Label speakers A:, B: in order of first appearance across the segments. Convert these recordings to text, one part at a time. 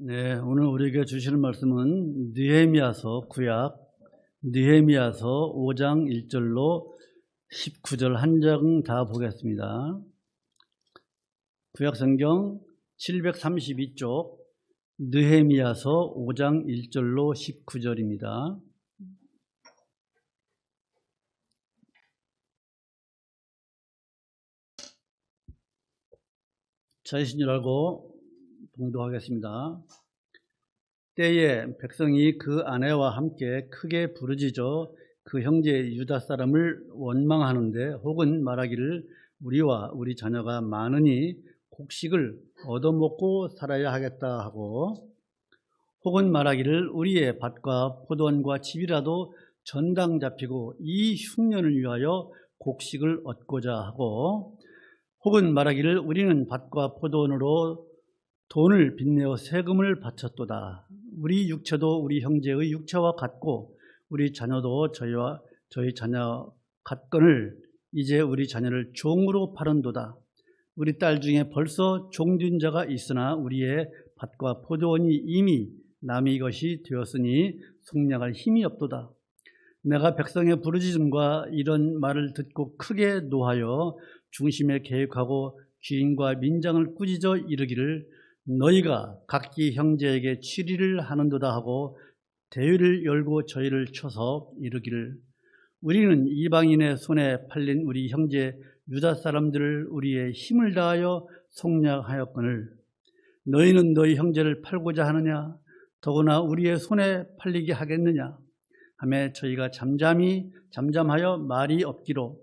A: 네, 오늘 우리에게 주시는 말씀은 느헤미야서 구약 느헤미야서 5장 1절로 19절 한 장 다 보겠습니다. 구약 성경 732쪽 느헤미야서 5장 1절로 19절입니다. 찾으신 줄 알고 봉독하겠습니다. 때에 백성이 그 아내와 함께 크게 부르짖어 그 형제 유다 사람을 원망하는데 혹은 말하기를 우리와 우리 자녀가 많으니 곡식을 얻어먹고 살아야 하겠다 하고 혹은 말하기를 우리의 밭과 포도원과 집이라도 전당 잡히고 이 흉년을 위하여 곡식을 얻고자 하고 혹은 말하기를 우리는 밭과 포도원으로 돈을 빚내어 세금을 바쳤도다. 우리 육체도 우리 형제의 육체와 같고 우리 자녀도 저희 자녀 같거늘 이제 우리 자녀를 종으로 파른도다. 우리 딸 중에 벌써 종된 자가 있으나 우리의 밭과 포도원이 이미 남의 것이 되었으니 속량할 힘이 없도다. 내가 백성의 부르짖음과 이런 말을 듣고 크게 노하여 중심에 계획하고 귀인과 민장을 꾸짖어 이르기를 너희가 각기 형제에게 치리를 하는도다 하고 대회를 열고 저희를 쳐서 이르기를 우리는 이방인의 손에 팔린 우리 형제 유다 사람들을 우리의 힘을 다하여 속량하였거늘 너희는 너희 형제를 팔고자 하느냐 더구나 우리의 손에 팔리게 하겠느냐 하매 저희가 잠잠하여 말이 없기로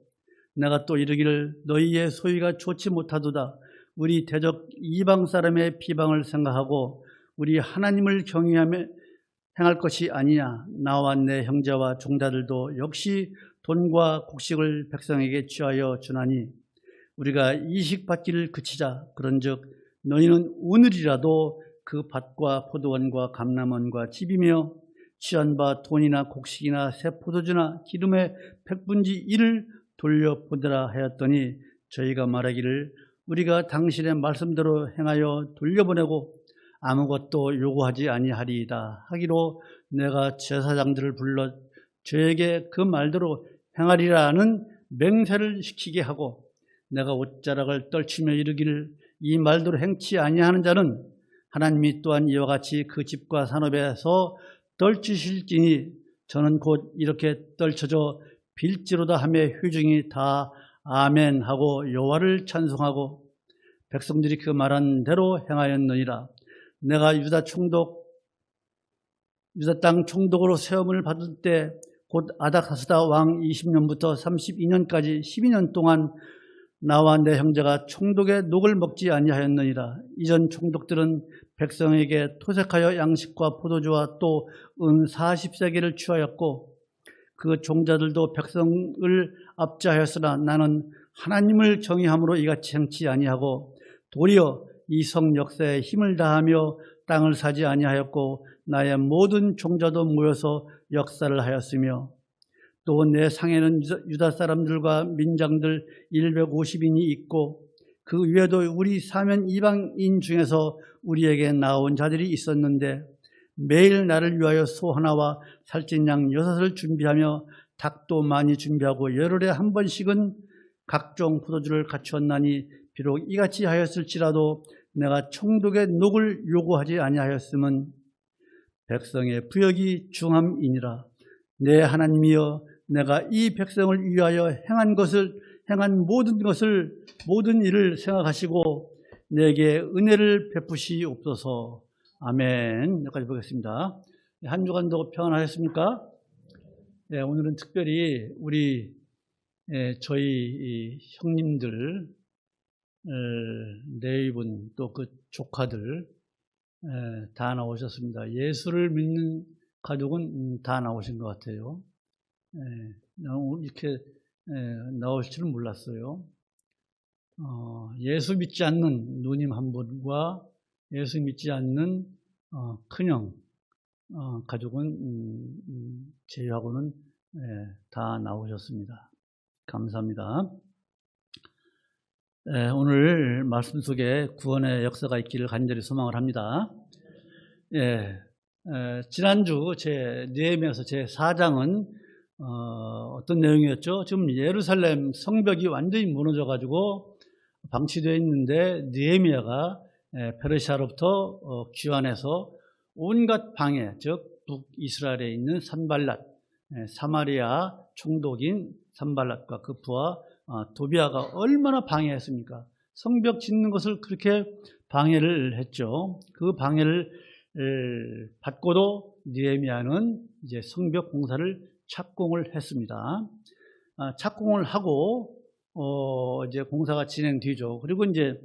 A: 내가 또 이르기를 너희의 소위가 좋지 못하도다. 우리 대적 이방 사람의 비방을 생각하고 우리 하나님을 경외하며 행할 것이 아니냐. 나와 내 형제와 종자들도 역시 돈과 곡식을 백성에게 취하여 주나니 우리가 이식 받기를 그치자. 그런즉 너희는 오늘이라도 그 밭과 포도원과 감람원과 집이며 취한 바 돈이나 곡식이나 새 포도주나 기름의 100분지 1을 돌려보내라 하였더니 저희가 말하기를 우리가 당신의 말씀대로 행하여 돌려보내고 아무것도 요구하지 아니하리이다 하기로 내가 제사장들을 불러 저에게 그 말대로 행하리라는 맹세를 시키게 하고 내가 옷자락을 떨치며 이르기를 이 말대로 행치 아니하는 자는 하나님이 또한 이와 같이 그 집과 산업에서 떨치실지니 저는 곧 이렇게 떨쳐져 빌지로다 하며 회중이 다 아멘 하고 여호와를 찬송하고 백성들이 그 말한 대로 행하였느니라. 내가 유다 땅 총독으로 세움을 받을 때 곧 아닥사스다 왕 20년부터 32년까지 12년 동안 나와 내 형제가 총독의 녹을 먹지 아니하였느니라. 이전 총독들은 백성에게 토색하여 양식과 포도주와 또 은 40세겔을 취하였고 그 종자들도 백성을 압제하였으나 나는 하나님을 경외함으로 이같이 행치 아니하고 도리어 이 성 역사에 힘을 다하며 땅을 사지 아니하였고 나의 모든 종자도 모여서 역사를 하였으며 또 내 상에는 유다 사람들과 민장들 150인이 있고 그 외에도 우리 사면 이방인 중에서 우리에게 나온 자들이 있었는데 매일 나를 위하여 소 하나와 살찐 양 6을 준비하며 닭도 많이 준비하고 열흘에 한 번씩은 각종 포도주를 갖추었나니 비록 이같이 하였을지라도 내가 총독의 녹을 요구하지 아니하였음은 백성의 부역이 중함이니라. 내 하나님이여 내가 이 백성을 위하여 행한 모든 일을 생각하시고 내게 은혜를 베푸시옵소서. 아멘. 여기까지 보겠습니다. 한 주간도 평안하셨습니까? 네, 오늘은 특별히 우리 저희 형님들 네이분 또 그 조카들 다 나오셨습니다. 예수를 믿는 가족은 다 나오신 것 같아요. 이렇게 나오실 줄은 몰랐어요. 예수 믿지 않는 누님 한 분과 예수 믿지 않는 큰형 가족은 제외하고는 다 나오셨습니다. 감사합니다. 오늘 말씀 속에 구원의 역사가 있기를 간절히 소망을 합니다. 예, 지난주 느헤미야서 제 4장은 어떤 내용이었죠? 지금 예루살렘 성벽이 완전히 무너져가지고 방치되어 있는데 느헤미야가 페르시아로부터 귀환해서 온갖 방해, 즉 북이스라엘에 있는 산발랏, 사마리아 총독인 산발랏과 그 부하 도비아가 얼마나 방해했습니까? 성벽 짓는 것을 그렇게 방해를 했죠. 그 방해를 받고도 느헤미야는 이제 성벽 공사를 착공을 했습니다. 착공을 하고 이제 공사가 진행되죠. 그리고 이제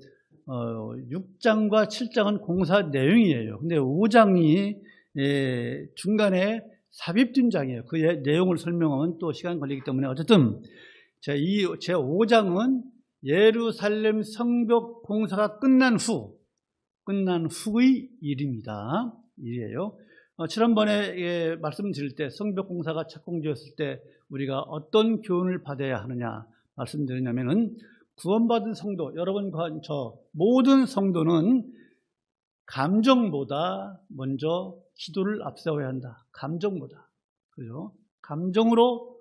A: 6장과 7장은 공사 내용이에요. 근데 5장이 중간에 삽입된 장이에요. 그 내용을 설명하면 또 시간 걸리기 때문에 어쨌든 제 5장은 예루살렘 성벽 공사가 끝난 후의 일이에요. 지난번에 말씀드릴 때 성벽 공사가 착공되었을 때 우리가 어떤 교훈을 받아야 하느냐 말씀드리냐면은 구원받은 성도, 여러분과 저 모든 성도는 감정보다 먼저 기도를 앞세워야 한다. 감정보다. 그죠? 감정으로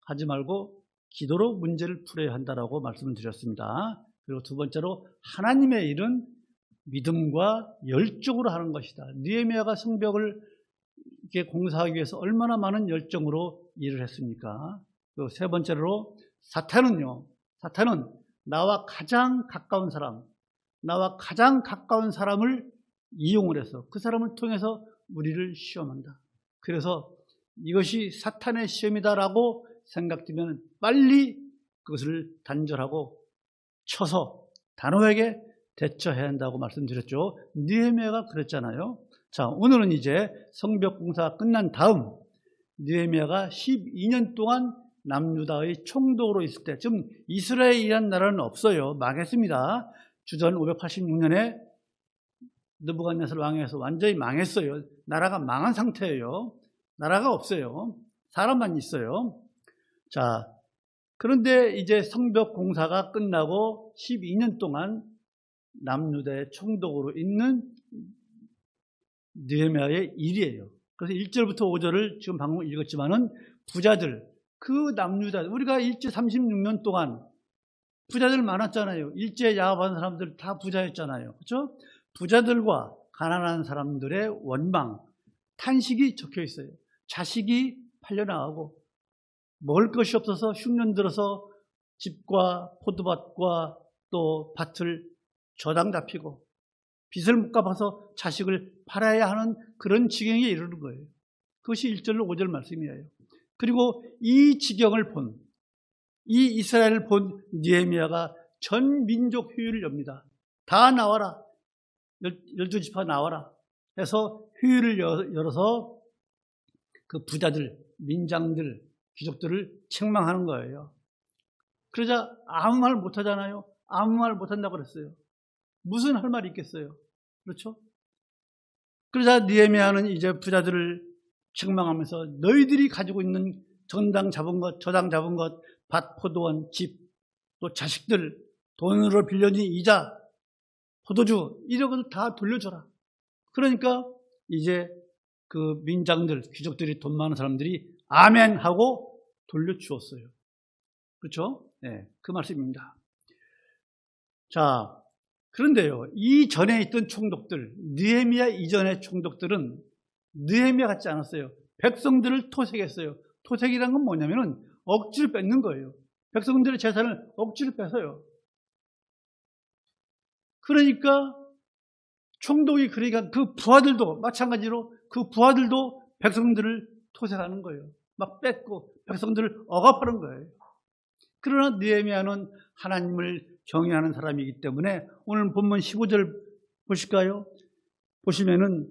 A: 하지 말고 기도로 문제를 풀어야 한다라고 말씀을 드렸습니다. 그리고 두 번째로 하나님의 일은 믿음과 열정으로 하는 것이다. 느헤미야가 성벽을 이렇게 공사하기 위해서 얼마나 많은 열정으로 일을 했습니까? 그리고 세 번째로 사탄은 나와 가장 가까운 사람을 이용을 해서 그 사람을 통해서 우리를 시험한다. 그래서 이것이 사탄의 시험이다라고 생각되면 빨리 그것을 단절하고 쳐서 단호하게 대처해야 한다고 말씀드렸죠. 느헤미야가 그랬잖아요. 자, 오늘은 이제 성벽 공사가 끝난 다음 느헤미야가 12년 동안 남유다의 총독으로 있을 때, 지금 이스라엘이라는 나라는 없어요. 망했습니다. 주전 586년에 느부갓네살 왕에서 완전히 망했어요. 나라가 망한 상태예요. 나라가 없어요. 사람만 있어요. 자, 그런데 이제 성벽 공사가 끝나고 12년 동안 남유다의 총독으로 있는 느헤미야의 일이에요. 그래서 1절부터 5절을 지금 방금 읽었지만은 부자들, 그 남유다, 우리가 일제 36년 동안 부자들 많았잖아요. 일제 야합한 사람들 다 부자였잖아요. 그렇죠? 부자들과 가난한 사람들의 원망, 탄식이 적혀 있어요. 자식이 팔려나가고 먹을 것이 없어서 흉년 들어서 집과 포도밭과 또 밭을 저당 잡히고 빚을 못 갚아서 자식을 팔아야 하는 그런 지경에 이르는 거예요. 그것이 1절로 5절 말씀이에요. 그리고 이 지경을 이 이스라엘을 본 느헤미야가 전 민족 회의를 엽니다. 다 나와라. 12지파 나와라. 해서 회의를 열어서 그 부자들, 민장들, 귀족들을 책망하는 거예요. 그러자 아무 말 못하잖아요. 아무 말 못한다고 그랬어요. 무슨 할 말이 있겠어요. 그렇죠? 그러자 느헤미야는 이제 부자들을 책망하면서 너희들이 가지고 있는 전당 잡은 것, 저당 잡은 것, 밭, 포도원, 집, 또 자식들, 돈으로 빌려준 이자, 포도주 이런 걸 다 돌려줘라. 그러니까 이제 그 민장들, 귀족들이 돈 많은 사람들이 아멘 하고 돌려주었어요. 그렇죠? 네, 그 말씀입니다. 자, 그런데요, 이 전에 있던 총독들, 느헤미야 이전의 총독들은 느헤미야 같지 않았어요. 백성들을 토색했어요. 토색이란 건 뭐냐면은 억지로 뺏는 거예요. 백성들의 재산을 억지로 뺏어요. 그러니까 총독이 그러니까 그 부하들도 마찬가지로 그 부하들도 백성들을 토색하는 거예요. 막 뺏고 백성들을 억압하는 거예요. 그러나 느헤미야는 하나님을 경외하는 사람이기 때문에 오늘 본문 15절 보실까요? 보시면은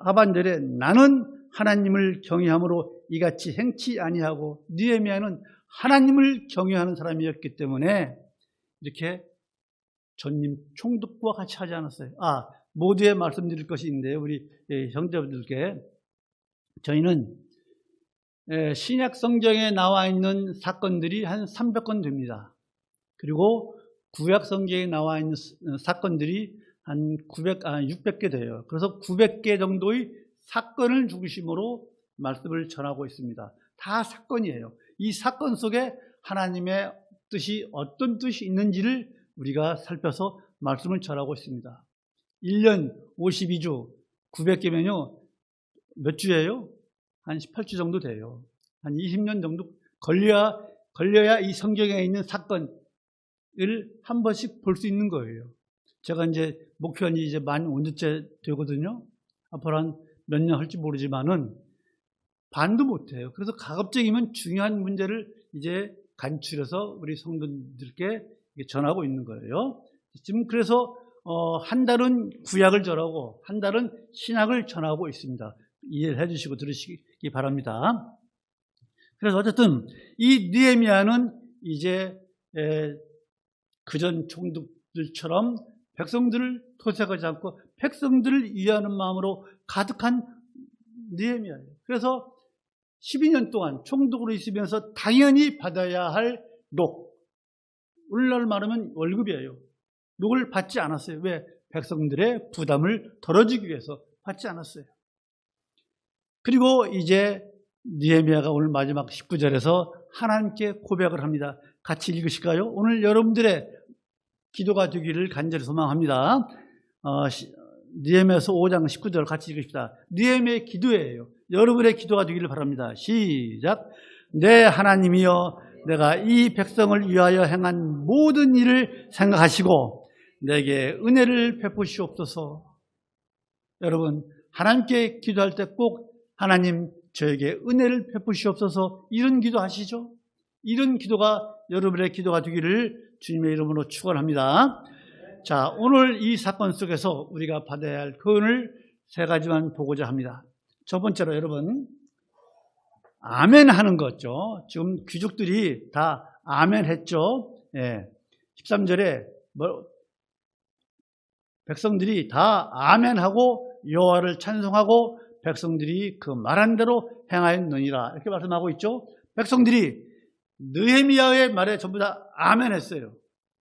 A: 하반절에 나는 하나님을 경외함으로 이같이 행치 아니하고, 느헤미야는 하나님을 경외하는 사람이었기 때문에 이렇게 전임 총독과 같이 하지 않았어요. 모두에 말씀드릴 것이 있는데 우리 형제분들께 저희는 신약 성경에 나와 있는 사건들이 한 300건 됩니다. 그리고 구약 성경에 나와 있는 사건들이 한 600개 돼요. 그래서 900개 정도의 사건을 중심으로 말씀을 전하고 있습니다. 다 사건이에요. 이 사건 속에 하나님의 뜻이 어떤 뜻이 있는지를 우리가 살펴서 말씀을 전하고 있습니다. 1년 52주 900개면요. 몇 주예요? 한 18주 정도 돼요. 한 20년 정도 걸려야 이 성경에 있는 사건을 한 번씩 볼 수 있는 거예요. 제가 이제 목표한 지 이제 만 5년째 되거든요. 앞으로 한 몇 년 할지 모르지만은 반도 못해요. 그래서 가급적이면 중요한 문제를 이제 간추려서 우리 성도들께 전하고 있는 거예요. 지금 그래서 한 달은 구약을 전하고 한 달은 신약을 전하고 있습니다. 이해를 해주시고 들으시기 바랍니다. 그래서 어쨌든 이 느헤미야는 이제 그전 총독들처럼 백성들을 토색하지 않고 백성들을 위하는 마음으로 가득한 느헤미야예요. 그래서 12년 동안 총독으로 있으면서 당연히 받아야 할 녹, 오늘날 말하면 월급이에요. 녹을 받지 않았어요. 왜? 백성들의 부담을 덜어주기 위해서 받지 않았어요. 그리고 이제 느헤미야가 오늘 마지막 19절에서 하나님께 고백을 합니다. 같이 읽으실까요? 오늘 여러분들의 기도가 되기를 간절히 소망합니다. 느헤미야서 5장 19절 같이 읽읍시다. 느헤미야의 기도예요. 여러분의 기도가 되기를 바랍니다. 시작. 내 하나님이여, 내가 이 백성을 위하여 행한 모든 일을 생각하시고 내게 은혜를 베푸시옵소서. 여러분, 하나님께 기도할 때 꼭 하나님 저에게 은혜를 베푸시옵소서 이런 기도 하시죠? 이런 기도가 여러분의 기도가 되기를 주님의 이름으로 축원합니다. 자, 오늘 이 사건 속에서 우리가 받아야 할 교훈을 세 가지만 보고자 합니다. 첫 번째로 여러분, 아멘 하는 거죠. 지금 귀족들이 다 아멘 했죠. 13절에 백성들이 다 아멘 하고 여호와를 찬송하고 백성들이 그 말한 대로 행하였느니라 이렇게 말씀하고 있죠. 백성들이 느헤미야의 말에 전부 다 아멘 했어요.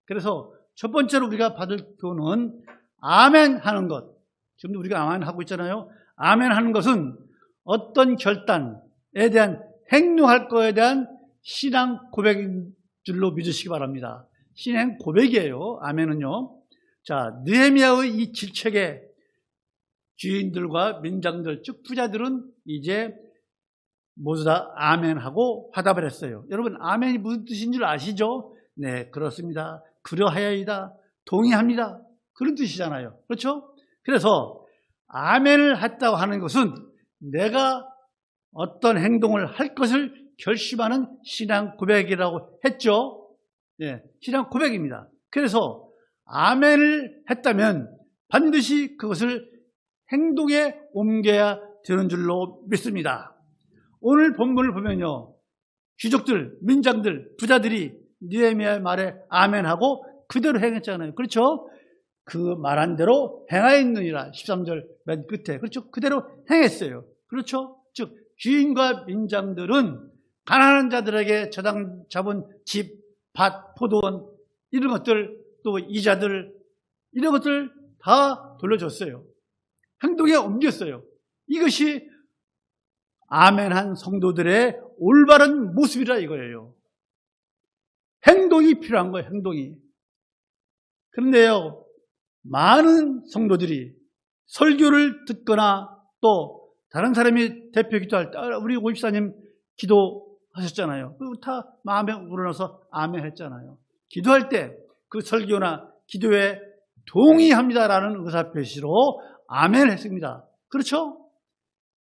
A: 그래서 첫 번째로 우리가 받을 교훈은 아멘 하는 것. 지금도 우리가 아멘 하고 있잖아요. 아멘 하는 것은 어떤 결단에 대한 행동할 거에 대한 신앙 고백인 줄로 믿으시기 바랍니다. 신앙 고백이에요. 아멘은요. 자, 느헤미야의 이 질책에 주인들과 민장들, 즉 부자들은 이제 모두 다 아멘하고 화답을 했어요. 여러분, 아멘이 무슨 뜻인 줄 아시죠? 네, 그렇습니다. 그러하여이다. 동의합니다. 그런 뜻이잖아요. 그렇죠? 그래서 아멘을 했다고 하는 것은 내가 어떤 행동을 할 것을 결심하는 신앙 고백이라고 했죠. 네, 신앙 고백입니다. 그래서 아멘을 했다면 반드시 그것을 행동에 옮겨야 되는 줄로 믿습니다. 오늘 본문을 보면요, 귀족들, 민장들, 부자들이 느헤미야의 말에 아멘하고 그대로 행했잖아요. 그렇죠? 그 말한 대로 행하였느니라. 13절 맨 끝에. 그렇죠? 그대로 행했어요. 그렇죠? 즉 주인과 민장들은 가난한 자들에게 저당 잡은 집, 밭, 포도원 이런 것들, 또 이자들 이런 것들 다 돌려줬어요. 행동에 옮겼어요. 이것이 아멘한 성도들의 올바른 모습이라 이거예요. 행동이 필요한 거예요. 행동이. 그런데요, 많은 성도들이 설교를 듣거나 또 다른 사람이 대표 기도할 때 우리 오집사님 기도하셨잖아요. 다 마음에 우러나서 아멘 했잖아요. 기도할 때 그 설교나 기도에 동의합니다라는 의사표시로 아멘 했습니다. 그렇죠?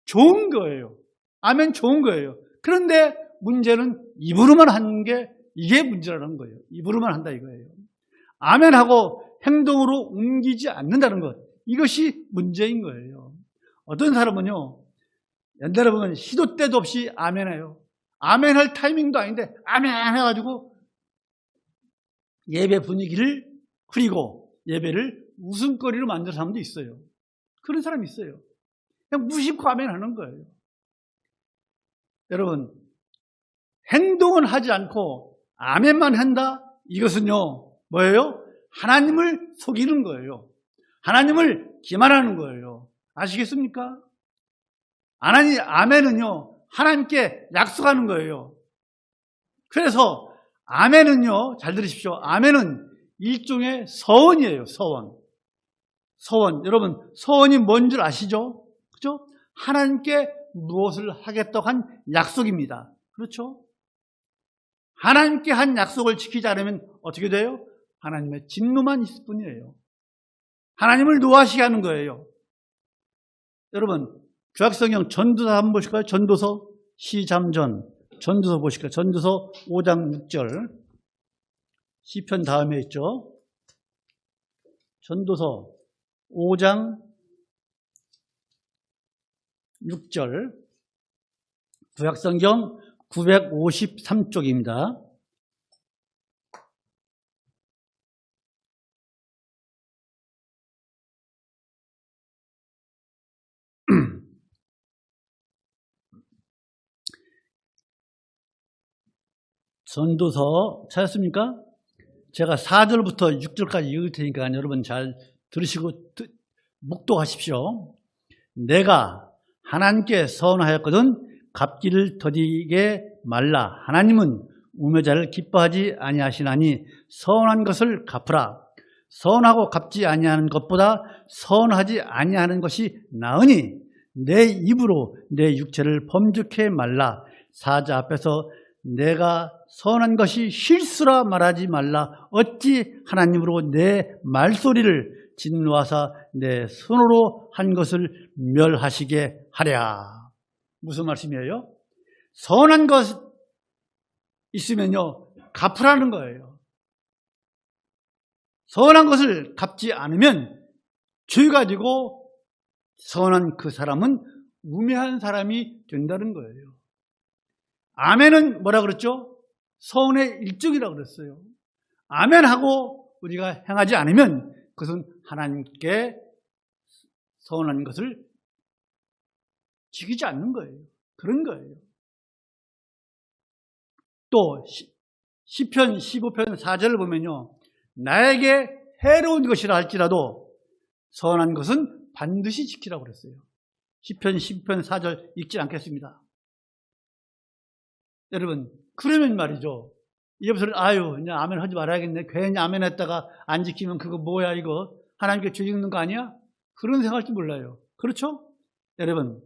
A: 좋은 거예요. 아멘 좋은 거예요. 그런데 문제는 입으로만 하는 게 이게 문제라는 거예요. 입으로만 한다 이거예요. 아멘하고 행동으로 옮기지 않는다는 것. 이것이 문제인 거예요. 어떤 사람은요, 옛날에 보면 시도 때도 없이 아멘해요. 아멘할 타이밍도 아닌데 아멘 해가지고 예배 분위기를 흐리고 예배를 웃음거리로 만드는 사람도 있어요. 그런 사람이 있어요. 그냥 무심코 아멘하는 거예요. 여러분, 행동은 하지 않고 아멘만 한다? 이것은요, 뭐예요? 하나님을 속이는 거예요. 하나님을 기만하는 거예요. 아시겠습니까? 아멘은요, 하나님께 약속하는 거예요. 그래서 아멘은요, 잘 들으십시오. 아멘은 일종의 서원이에요. 서원. 여러분, 서원이 뭔 줄 아시죠? 그렇죠? 하나님께 무엇을 하겠다고 한 약속입니다. 그렇죠? 하나님께 한 약속을 지키지 않으면 어떻게 돼요? 하나님의 진노만 있을 뿐이에요. 하나님을 노하시게 하는 거예요. 여러분, 구약성경 전도서 한번 보실까요? 전도서 시잠전. 전도서 보실까요? 전도서 5장 6절. 시편 다음에 있죠. 전도서 5장 6절. 구약성경 953쪽입니다. 전도서 찾았습니까? 제가 4절부터 6절까지 읽을 테니까 여러분 잘 들으시고 묵독하십시오. 내가 하나님께 서원하였거든 갚기를 더디게 말라. 하나님은 우매자를 기뻐하지 아니하시나니 서원한 것을 갚으라. 서원하고 갚지 아니하는 것보다 서원하지 아니하는 것이 나으니 내 입으로 내 육체를 범죄케 말라. 사자 앞에서 내가 서원한 것이 실수라 말하지 말라. 어찌 하나님으로 내 말소리를 진노하사 내 손으로 한 것을 멸하시게 하랴. 무슨 말씀이에요? 서운한 것 있으면요, 갚으라는 거예요. 서운한 것을 갚지 않으면 죄 가지고 서운한 그 사람은 우매한 사람이 된다는 거예요. 아멘은 뭐라 그랬죠? 서운의 일종이라고 그랬어요. 아멘하고 우리가 행하지 않으면 그것은 하나님께 서운한 것을 지키지 않는 거예요. 그런 거예요. 또 시편 15편 4절을 보면요, 나에게 해로운 것이라 할지라도 서운한 것은 반드시 지키라고 그랬어요. 시편 15편 4절 읽지 않겠습니다. 여러분, 그러면 말이죠, 옆에서 아유 이제 아멘 하지 말아야겠네, 괜히 아멘 했다가 안 지키면 그거 뭐야, 이거 하나님께 죄 짓는 거 아니야? 그런 생각할지 몰라요. 그렇죠? 여러분,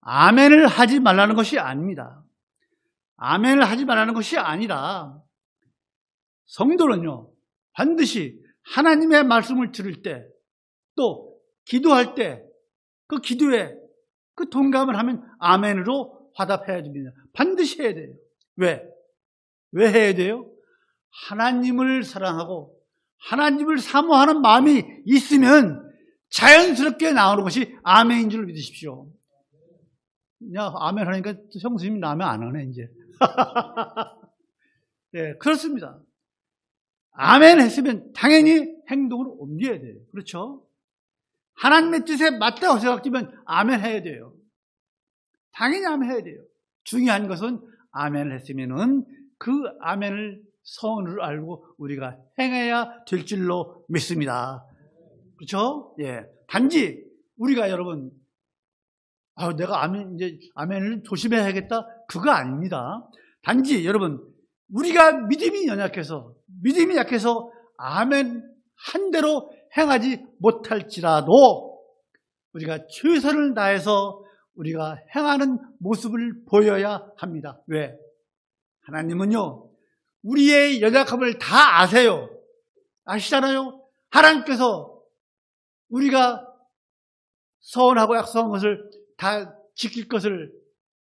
A: 아멘을 하지 말라는 것이 아닙니다. 아멘을 하지 말라는 것이 아니라 성도는요, 반드시 하나님의 말씀을 들을 때, 또 기도할 때 그 기도에 그 동감을 하면 아멘으로 화답해야 됩니다. 반드시 해야 돼요. 왜 해야 돼요? 하나님을 사랑하고 하나님을 사모하는 마음이 있으면 자연스럽게 나오는 것이 아멘인 줄 믿으십시오. 야, 아멘 하니까 형수님이 아멘 안 하네 이제. 네, 그렇습니다. 아멘 했으면 당연히 행동으로 옮겨야 돼요. 그렇죠? 하나님의 뜻에 맞다고 생각되면 아멘 해야 돼요. 당연히 아멘 해야 돼요. 중요한 것은 아멘을 했으면은 그 아멘을 서운을 알고 우리가 행해야 될 줄로 믿습니다. 그렇죠? 예. 단지 우리가 여러분, 내가 아멘을 조심해야겠다, 그거 아닙니다. 단지 여러분, 우리가 믿음이 약해서 아멘 한 대로 행하지 못할지라도 우리가 최선을 다해서 우리가 행하는 모습을 보여야 합니다. 왜? 하나님은요, 우리의 연약함을 다 아세요. 아시잖아요? 하나님께서 우리가 서원하고 약속한 것을 다 지킬 것을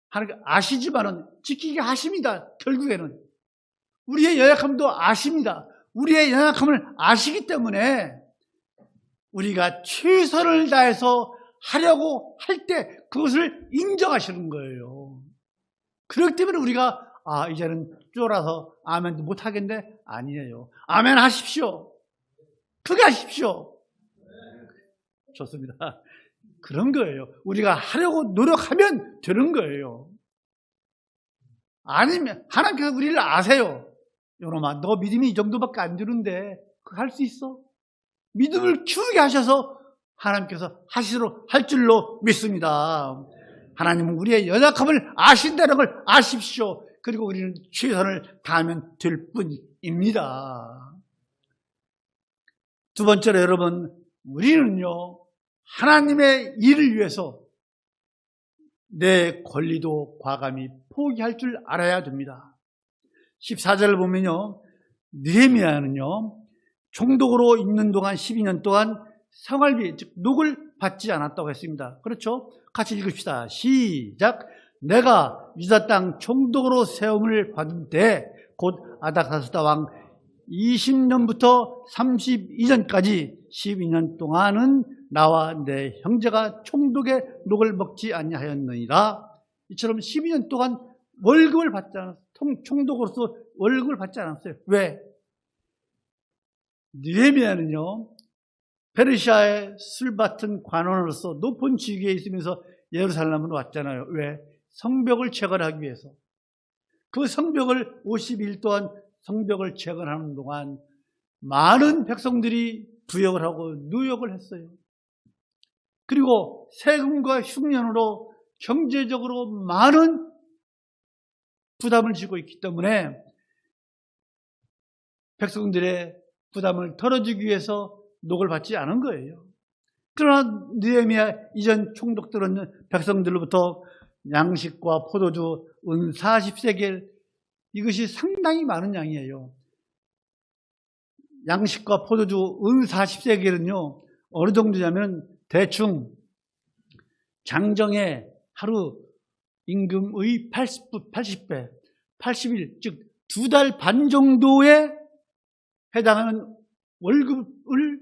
A: 하나님 아시지만은 지키게 하십니다. 결국에는 우리의 연약함도 아십니다. 우리의 연약함을 아시기 때문에 우리가 최선을 다해서 하려고 할 때 그것을 인정하시는 거예요. 그렇기 때문에 우리가 이제는 쫄아서 아멘도 못하겠네? 아니에요. 아멘 하십시오. 크게 하십시오. 좋습니다. 그런 거예요. 우리가 하려고 노력하면 되는 거예요. 아니면 하나님께서 우리를 아세요. 요놈아, 너 믿음이 이 정도밖에 안 되는데 그거 할 수 있어? 믿음을 키우게 하셔서 하나님께서 하시도록 할 줄로 믿습니다. 하나님은 우리의 연약함을 아신다는 걸 아십시오. 그리고 우리는 최선을 다하면 될 뿐입니다. 두 번째로 여러분, 우리는요, 하나님의 일을 위해서 내 권리도 과감히 포기할 줄 알아야 됩니다. 14절을 보면요, 느헤미야는요, 총독으로 있는 동안 12년 동안 생활비, 즉 녹을 받지 않았다고 했습니다. 그렇죠? 같이 읽읍시다. 시작. 내가 유다 땅 총독으로 세움을 받은 때 곧 아닥사스다 왕 20년부터 32년까지 12년 동안은 나와 내 형제가 총독의 녹을 먹지 아니하였느니라. 이처럼 12년 동안 월급을 받지 않았어요. 총독으로서 월급을 받지 않았어요. 왜? 느헤미야는요, 페르시아의 술밭은 관원으로서 높은 직위에 있으면서 예루살렘으로 왔잖아요. 왜? 성벽을 재건하기 위해서. 그 성벽을 50일 동안 성벽을 재건하는 동안 많은 백성들이 부역을 하고 누역을 했어요. 그리고 세금과 흉년으로 경제적으로 많은 부담을 지고 있기 때문에 백성들의 부담을 덜어주기 위해서 녹을 받지 않은 거예요. 그러나 느헤미야 이전 총독들은 백성들로부터 양식과 포도주 은 40세겔, 이것이 상당히 많은 양이에요. 양식과 포도주 은 40세겔은요 어느 정도냐면 대충 장정의 하루 임금의 80배, 80일, 즉 2달 반 정도에 해당하는 월급을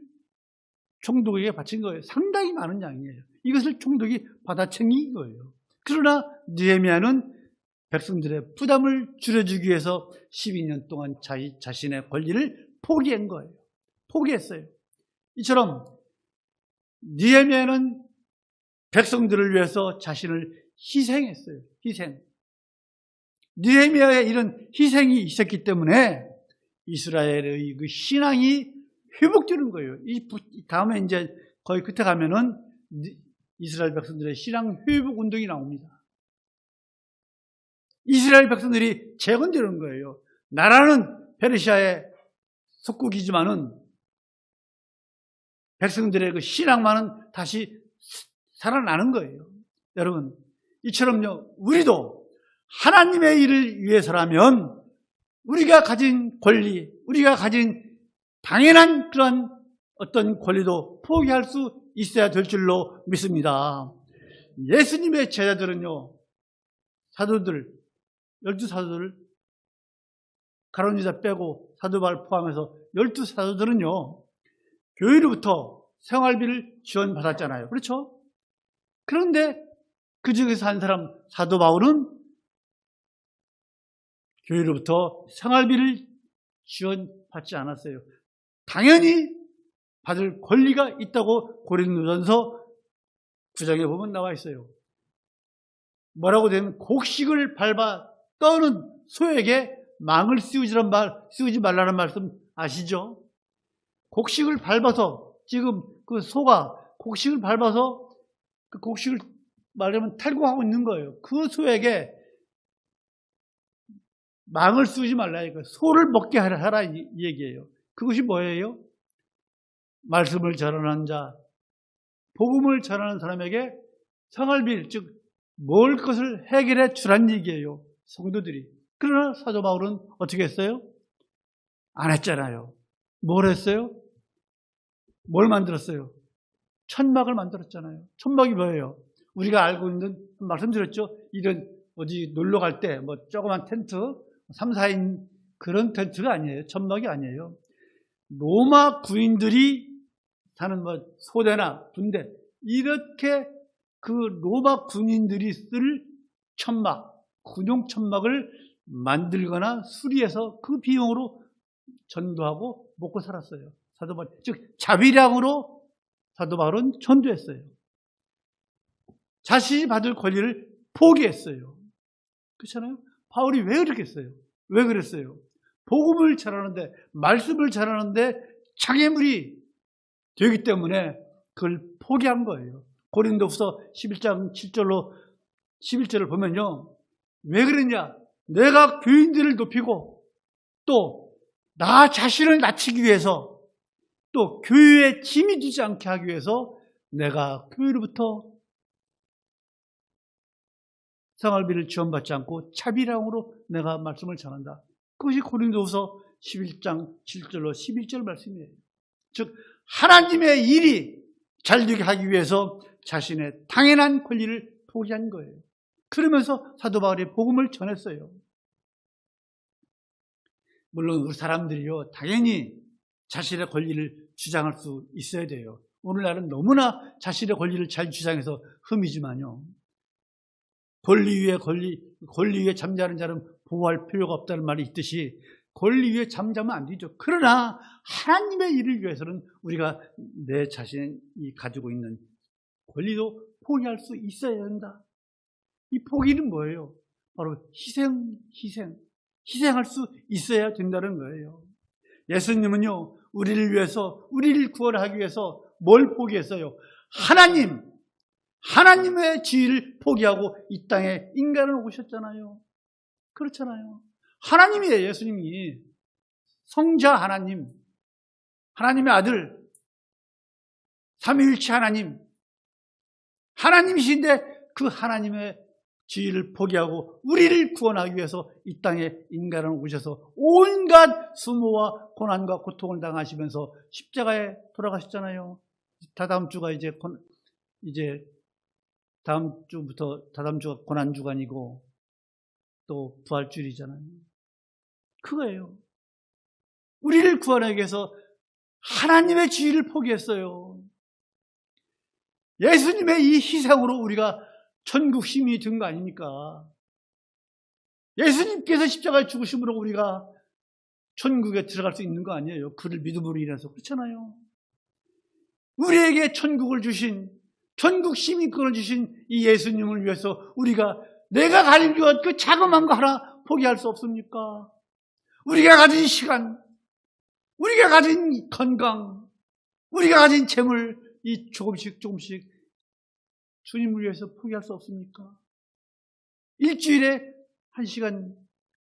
A: 총독에게 바친 거예요. 상당히 많은 양이에요. 이것을 총독이 받아챙긴 거예요. 그러나 느헤미야는 백성들의 부담을 줄여주기 위해서 12년 동안 자신의 권리를 포기한 거예요. 포기했어요. 이처럼 느헤미야는 백성들을 위해서 자신을 희생했어요. 희생. 느헤미야의 이런 희생이 있었기 때문에 이스라엘의 그 신앙이 회복되는 거예요. 이 다음에 이제 거의 끝에 가면은 이스라엘 백성들의 신앙 회복 운동이 나옵니다. 이스라엘 백성들이 재건되는 거예요. 나라는 페르시아의 속국이지만은 백성들의 그 신앙만은 다시 살아나는 거예요. 여러분, 이처럼요, 우리도 하나님의 일을 위해서라면 우리가 가진 권리, 우리가 가진 당연한 그런 어떤 권리도 포기할 수 있어야 될 줄로 믿습니다. 예수님의 제자들은요, 사도들, 12사도들, 가룟 유다 빼고 사도 바울 포함해서 12사도들은요, 교회로부터 생활비를 지원받았잖아요. 그렇죠? 그런데 그 중에서 한 사람, 사도 바울은 교회로부터 생활비를 지원받지 않았어요. 당연히 받을 권리가 있다고 고린도전서 9장에 보면 나와 있어요. 뭐라고 되면 곡식을 밟아 떠는 소에게 망을 씌우지 말라는 말씀 아시죠? 곡식을 밟아서, 지금 그 소가 곡식을 밟아서 그 곡식을 말하면 탈구하고 있는 거예요. 그 소에게 망을 씌우지 말라, 이거. 소를 먹게 하라 이 얘기예요. 그것이 뭐예요? 말씀을 전하는 자, 복음을 전하는 사람에게 생활비, 즉 먹을 것을 해결해 주란 얘기예요. 성도들이. 그러나 사도 바울은 어떻게 했어요? 안 했잖아요. 뭘 했어요? 뭘 만들었어요? 천막을 만들었잖아요. 천막이 뭐예요? 우리가 알고 있는, 말씀드렸죠? 이런 어디 놀러 갈 때 뭐 조그만 텐트, 3, 4인 그런 텐트가 아니에요. 천막이 아니에요. 로마 군인들이 사는 뭐 소대나 군대, 이렇게 그 로마 군인들이 쓸 천막, 군용 천막을 만들거나 수리해서 그 비용으로 전도하고 먹고 살았어요. 사도 바울, 즉 자비량으로 사도 바울은 전도했어요. 자신이 받을 권리를 포기했어요. 그렇잖아요? 바울이 왜 그렇게 했어요? 왜 그랬어요? 복음을 전하는데, 말씀을 전하는데 장애물이 되기 때문에 그걸 포기한 거예요. 고린도후서 11장 11절을 보면요. 왜 그러냐? 내가 교인들을 높이고 또 나 자신을 낮추기 위해서 또 교회에 짐이 되지 않게 하기 위해서 내가 교회로부터 생활비를 지원받지 않고 차비량으로 내가 말씀을 전한다. 그것이 고린도후서 11장 7절로 11절 말씀이에요. 즉 하나님의 일이 잘되게 하기 위해서 자신의 당연한 권리를 포기한 거예요. 그러면서 사도 바울이 복음을 전했어요. 물론 우리 사람들이요, 당연히 자신의 권리를 주장할 수 있어야 돼요. 오늘날은 너무나 자신의 권리를 잘 주장해서 흠이지만요. 권리 위에 잠자는 자는 보호할 필요가 없다는 말이 있듯이 권리 위에 잠자면 안 되죠. 그러나 하나님의 일을 위해서는 우리가 내 자신이 가지고 있는 권리도 포기할 수 있어야 한다. 이 포기는 뭐예요? 바로 희생할 수 있어야 된다는 거예요. 예수님은요, 우리를 위해서, 우리를 구원하기 위해서 뭘 포기했어요? 하나님의 지위를 포기하고 이 땅에 인간을 오셨잖아요. 그렇잖아요. 하나님이에요, 예수님이. 성자 하나님, 하나님의 아들, 삼위일체 하나님이신데 그 하나님의 지위를 포기하고 우리를 구원하기 위해서 이 땅에 인간을 오셔서 온갖 수모와 고난과 고통을 당하시면서 십자가에 돌아가셨잖아요. 다다음 주가 다음 주가 고난주간이고 또 부활주일이잖아요. 그거예요. 우리를 구원하기 위해서 하나님의 지위를 포기했어요. 예수님의 이 희생으로 우리가 천국 시민이 된 거 아닙니까? 예수님께서 십자가에 죽으심으로 우리가 천국에 들어갈 수 있는 거 아니에요? 그를 믿음으로 인해서. 그렇잖아요. 우리에게 천국을 주신, 천국 시민권을 주신 이 예수님을 위해서 우리가 내가 가진 그 자그마한 거 하나 포기할 수 없습니까? 우리가 가진 시간, 우리가 가진 건강, 우리가 가진 재물, 이 조금씩 주님을 위해서 포기할 수 없습니까? 일주일에 1시간,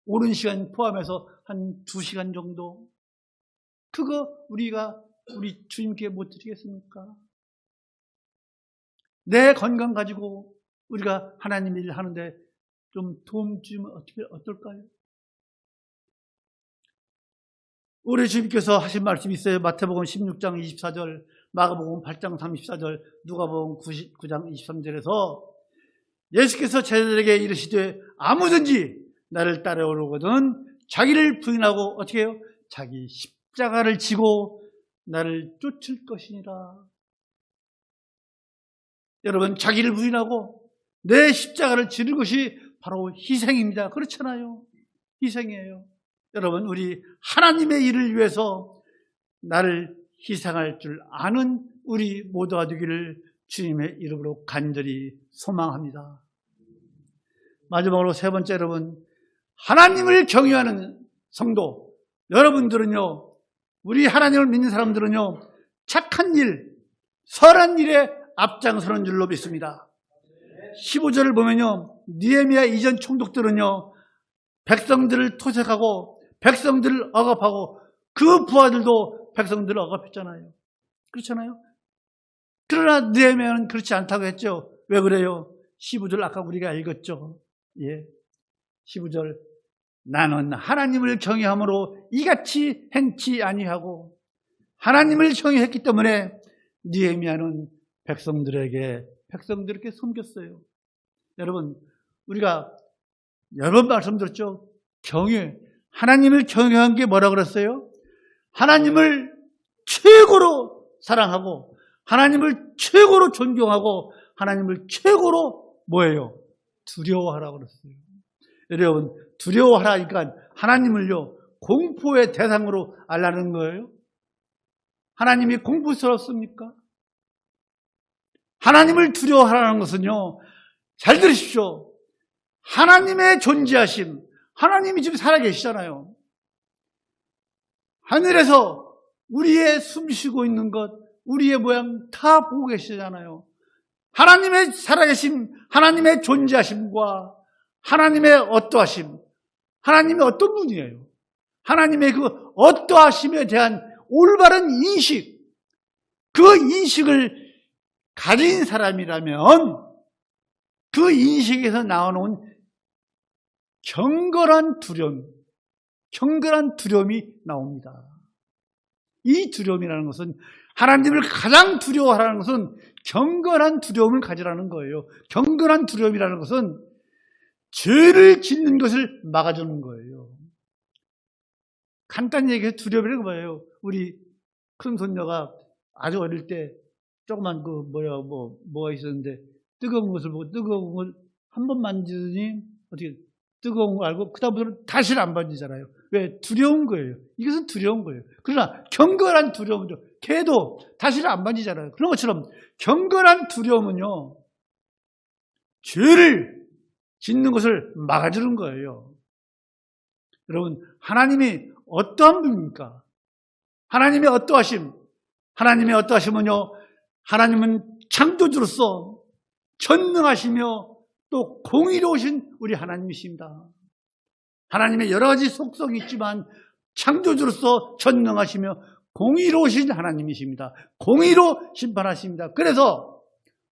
A: 오는 시간 포함해서 한 2시간 정도, 그거 우리 주님께 못 드리겠습니까? 내 건강 가지고 우리가 하나님 일을 하는데 좀 도움 주면 어떨까요? 우리 주님께서 하신 말씀이 있어요. 마태복음 16장 24절, 마가복음 8장 34절, 누가복음 9장 23절에서 예수께서 제자들에게 이르시되 아무든지 나를 따라오려거든 자기를 부인하고 어떻게 해요? 자기 십자가를 지고 나를 쫓을 것이니라. 여러분, 자기를 부인하고 내 십자가를 지는 것이 바로 희생입니다. 그렇잖아요. 희생이에요. 여러분, 우리 하나님의 일을 위해서 나를 희생할 줄 아는 우리 모두가 되기를 주님의 이름으로 간절히 소망합니다. 마지막으로 세 번째, 여러분, 하나님을 경외하는 성도 여러분들은요, 우리 하나님을 믿는 사람들은요, 착한 일, 선한 일에 앞장서는 줄로 믿습니다. 15절을 보면요, 느헤미야 이전 총독들은요, 백성들을 토색하고 백성들을 억압하고 그 부하들도 백성들을 억압했잖아요. 그렇잖아요. 그러나 느헤미야는 그렇지 않다고 했죠. 왜 그래요? 15절 아까 우리가 읽었죠. 예, 15절 나는 하나님을 경외함으로 이같이 행치 아니하고 하나님을 경외했기 때문에 느헤미야는 백성들에게 섬겼어요. 여러분, 우리가 여러 번 말씀드렸죠. 하나님을 경외한 게 뭐라 그랬어요? 하나님을 최고로 사랑하고 하나님을 최고로 존경하고 하나님을 최고로 뭐예요? 두려워하라고 그랬어요. 여러분, 두려워하라니까 하나님을요, 공포의 대상으로 알라는 거예요? 하나님이 공포스럽습니까? 하나님을 두려워하라는 것은요, 잘 들으십시오. 하나님의 존재하심, 하나님이 지금 살아계시잖아요. 하늘에서 우리의 숨쉬고 있는 것, 우리의 모양 다 보고 계시잖아요. 하나님의 살아계심, 하나님의 존재하심과 하나님의 어떠하심, 하나님의 어떤 분이에요. 하나님의 그 어떠하심에 대한 올바른 인식, 그 인식을 가진 사람이라면 그 인식에서 나오는 경건한 두려움이 나옵니다. 이 두려움이라는 것은 하나님을 가장 두려워하라는 것은 경건한 두려움을 가지라는 거예요. 경건한 두려움이라는 것은 죄를 짓는 것을 막아주는 거예요. 간단히 얘기해서 두려움이라는 거 뭐예요? 우리 큰 손녀가 아주 어릴 때 조그만 뭐가 있었는데 뜨거운 것을 보고 뜨거운 걸 한 번 만지더니 어떻게 뜨거운 걸 알고 그다음부터는 다시는 안 만지잖아요. 왜? 두려운 거예요. 이것은 두려운 거예요. 그러나 경건한 두려움은요. 걔도 다시는 안 만지잖아요. 그런 것처럼 경건한 두려움은요. 죄를 짓는 것을 막아주는 거예요. 여러분, 하나님이 어떠한 분입니까? 하나님의 어떠하심? 하나님의 어떠하심은요. 하나님은 창조주로서 전능하시며 또 공의로우신 우리 하나님이십니다. 하나님의 여러 가지 속성이 있지만 창조주로서 전능하시며 공의로우신 하나님이십니다. 공의로 심판하십니다. 그래서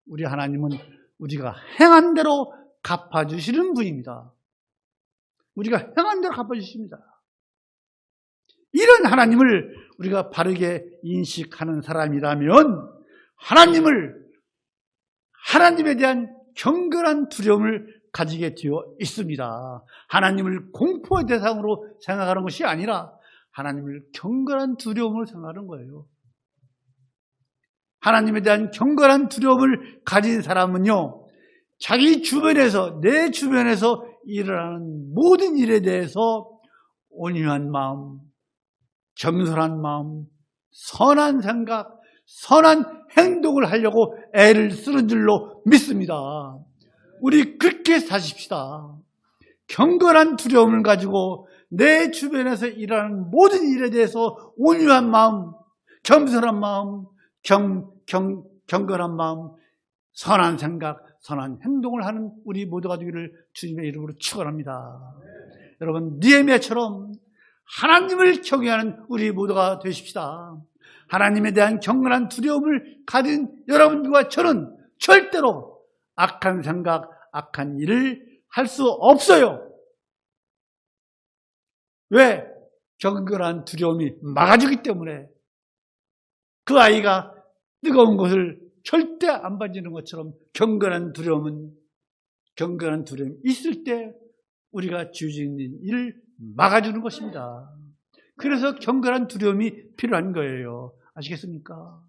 A: 우리 하나님은 우리가 행한 대로 갚아주시는 분입니다. 우리가 행한 대로 갚아주십니다. 이런 하나님을 우리가 바르게 인식하는 사람이라면 하나님에 대한 경건한 두려움을 가지게 되어 있습니다. 하나님을 공포의 대상으로 생각하는 것이 아니라 하나님을 경건한 두려움으로 생각하는 거예요. 하나님에 대한 경건한 두려움을 가진 사람은요, 자기 주변에서, 내 주변에서 일어나는 모든 일에 대해서 온유한 마음, 겸손한 마음, 선한 생각, 선한 행동을 하려고 애를 쓰는 줄로 믿습니다. 우리 그렇게 사십시다. 경건한 두려움을 가지고 내 주변에서 일어나는 모든 일에 대해서 온유한 마음, 겸손한 마음, 경건한 마음, 선한 생각, 선한 행동을 하는 우리 모두가 되기를 주님의 이름으로 축원합니다. 여러분, 느헤미야처럼 하나님을 경외하는 우리 모두가 되십시다. 하나님에 대한 경건한 두려움을 가진 여러분들과 저는 절대로 악한 생각, 악한 일을 할 수 없어요. 왜? 경건한 두려움이 막아주기 때문에. 그 아이가 뜨거운 것을 절대 안 만지는 것처럼 경건한 두려움이 있을 때 우리가 죄짓는 일을 막아주는 것입니다. 그래서 경건한 두려움이 필요한 거예요. 아시겠습니까?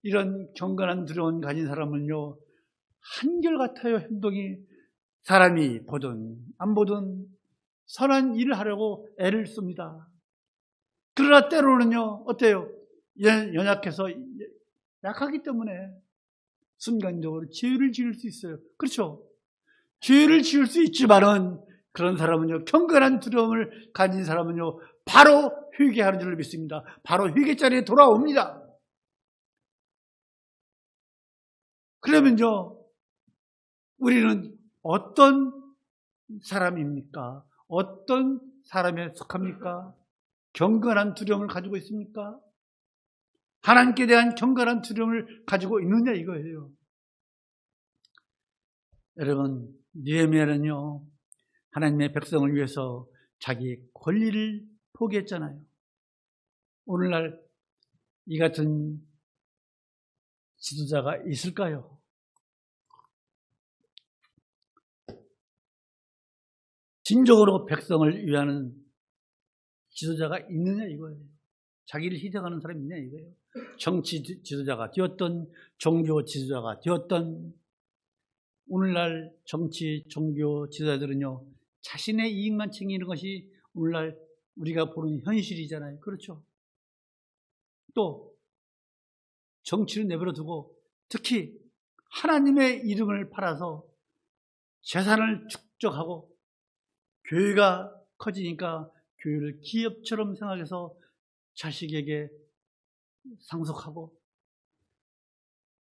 A: 이런 경건한 두려움 가진 사람은요, 한결같아요. 행동이. 사람이 보든 안 보든 선한 일을 하려고 애를 씁니다. 그러나 때로는요, 어때요? 연약해서 약하기 때문에 순간적으로 죄를 지을 수 있어요. 그렇죠? 죄를 지을 수 있지만은 그런 사람은요, 경건한 두려움을 가진 사람은요, 바로 회개하는 줄을 믿습니다. 바로 회개 자리에 돌아옵니다. 그러면요, 우리는 어떤 사람입니까? 어떤 사람에 속합니까? 경건한 두려움을 가지고 있습니까? 하나님께 대한 경건한 두려움을 가지고 있느냐 이거예요. 여러분, 느헤미야는요, 하나님의 백성을 위해서 자기 권리를 포기했잖아요. 오늘날 이 같은 지도자가 있을까요? 진정으로 백성을 위하는 지도자가 있느냐 이거예요. 자기를 희생하는 사람이 있느냐 이거예요. 정치 지도자가 되었던, 종교 지도자가 되었던, 오늘날 정치, 종교 지도자들은요, 자신의 이익만 챙기는 것이 오늘날 우리가 보는 현실이잖아요. 그렇죠? 또 정치를 내버려 두고 특히 하나님의 이름을 팔아서 재산을 축적하고 교회가 커지니까 교회를 기업처럼 생각해서 자식에게 상속하고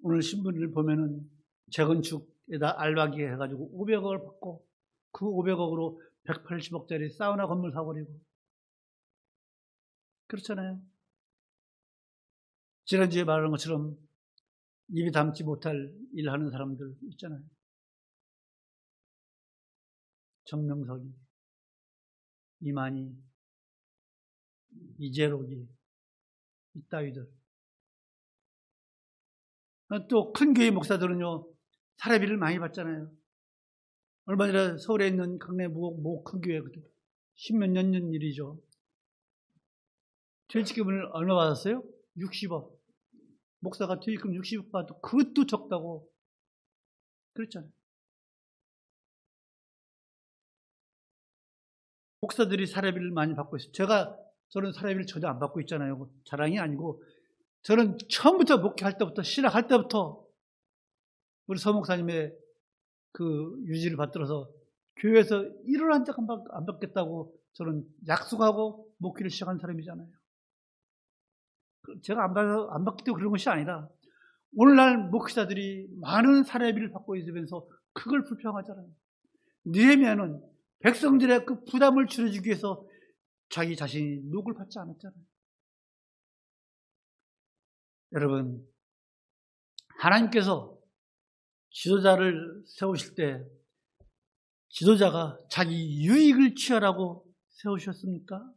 A: 오늘 신문을 보면은 재건축에다 알박이 해가지고 500억을 받고 그 500억으로 180억짜리 사우나 건물 사버리고 그렇잖아요. 지난주에 말한 것처럼 입에 담지 못할 일 하는 사람들 있잖아요. 정명석이, 이만희, 이재록이, 이따위들. 또 큰 교회 목사들은요, 사례비를 많이 받잖아요. 얼마 전에 서울에 있는 강내 모 큰 교회, 10몇 년 일이죠. 퇴직금을 얼마 받았어요? 60억. 목사가 퇴직금 60억 받아도 그것도 적다고 그랬잖아요. 목사들이 사례비를 많이 받고 있어요. 저는 사례비를 전혀 안 받고 있잖아요. 자랑이 아니고 저는 처음부터 목회할 때부터 신학할 때부터 우리 서 목사님의 그 유지를 받들어서 교회에서 1원 한 적 안 받겠다고 저는 약속하고 목회를 시작한 사람이잖아요. 제가 안 받기 때문에 그런 것이 아니라 오늘날 목회자들이 많은 사례비를 받고 있으면서 그걸 불평하잖아요. 느헤미야는 백성들의 그 부담을 줄여주기 위해서 자기 자신이 녹을 받지 않았잖아요. 여러분, 하나님께서 지도자를 세우실 때 지도자가 자기 유익을 취하라고 세우셨습니까?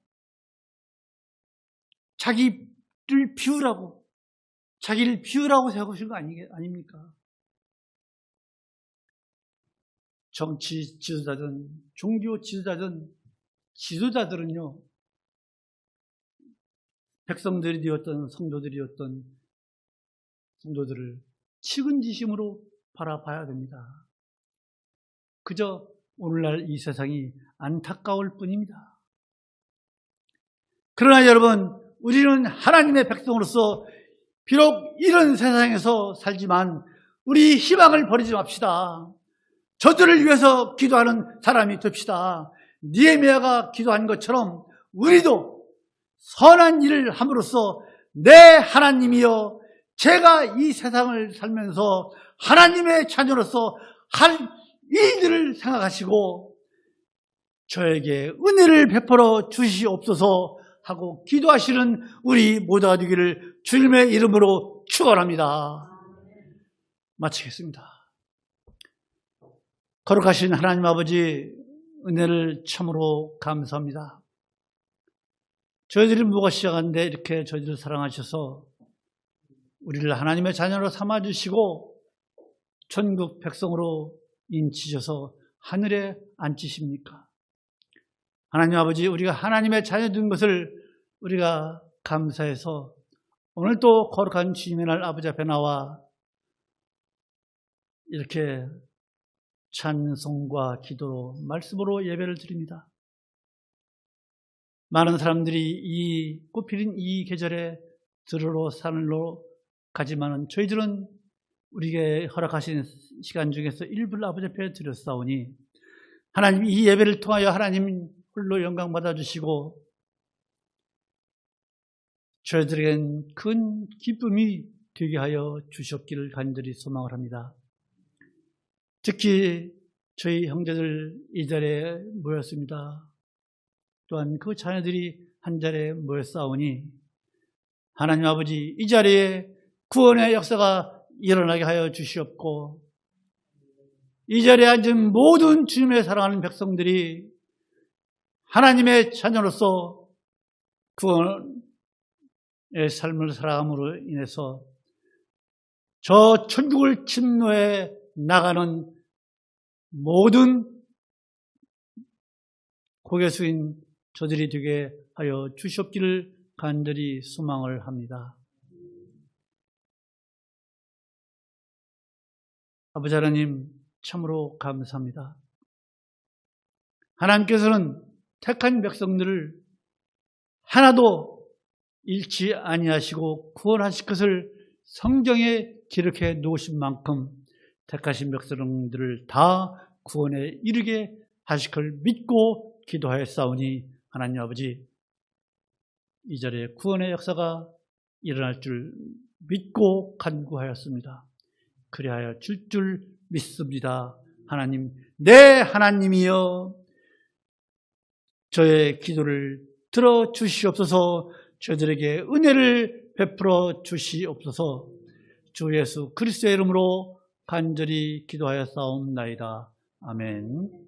A: 자기를 비우라고 세우신 거 아닙니까? 정치 지도자든 종교 지도자든 지도자들은요, 백성들이 되었던 성도들을 측은지심으로 바라봐야 됩니다. 그저 오늘날 이 세상이 안타까울 뿐입니다. 그러나 여러분, 우리는 하나님의 백성으로서 비록 이런 세상에서 살지만 우리 희망을 버리지 맙시다. 저들을 위해서 기도하는 사람이 됩시다. 느헤미야가 기도한 것처럼 우리도 선한 일을 함으로써 내 하나님이여, 제가 이 세상을 살면서 하나님의 자녀로서 할 일들을 생각하시고 저에게 은혜를 베풀어 주시옵소서 하고 기도하시는 우리 모두가 되기를 주님의 이름으로 축원합니다. 마치겠습니다. 거룩하신 하나님 아버지, 은혜를 참으로 감사합니다. 저희들이 뭐가 시작한데 이렇게 저희들을 사랑하셔서 우리를 하나님의 자녀로 삼아주시고 천국 백성으로 인치셔서 하늘에 앉히십니까? 하나님 아버지, 우리가 하나님의 자녀된 것을 우리가 감사해서 오늘 또 거룩한 주님의 날 아버지 앞에 나와 이렇게 찬송과 기도로 말씀으로 예배를 드립니다. 많은 사람들이 이 꽃피는 이 계절에 들으러 산으로 가지만은 저희들은 우리에게 허락하신 시간 중에서 일부를 아버지 앞에 드렸사오니 하나님, 이 예배를 통하여 하나님 홀로 영광 받아주시고 저희들에겐 큰 기쁨이 되게 하여 주셨기를 간절히 소망을 합니다. 특히 저희 형제들 이 자리에 모였습니다. 또한 그 자녀들이 한 자리에 모였사오니 하나님 아버지, 이 자리에 구원의 역사가 일어나게 하여 주시옵고 이 자리에 앉은 모든 주님의 사랑하는 백성들이 하나님의 자녀로서 구원의 삶을 살아감으로 인해서 저 천국을 침노해 나가는 모든 고개 숙인 저들이 되게 하여 주시옵기를 간절히 소망을 합니다. 아버지 하나님, 참으로 감사합니다. 하나님께서는 택한 백성들을 하나도 잃지 아니하시고 구원하실 것을 성경에 기록해 놓으신 만큼 택하신 백성들을 다 구원에 이르게 하실 걸 믿고 기도하였사오니 하나님 아버지, 이 자리에 구원의 역사가 일어날 줄 믿고 간구하였습니다. 그리하여 줄 믿습니다. 하나님, 내 하나님이여, 저의 기도를 들어주시옵소서. 저들에게 은혜를 베풀어 주시옵소서. 주 예수 그리스도의 이름으로 간절히 기도하여 싸움나이다. 아멘.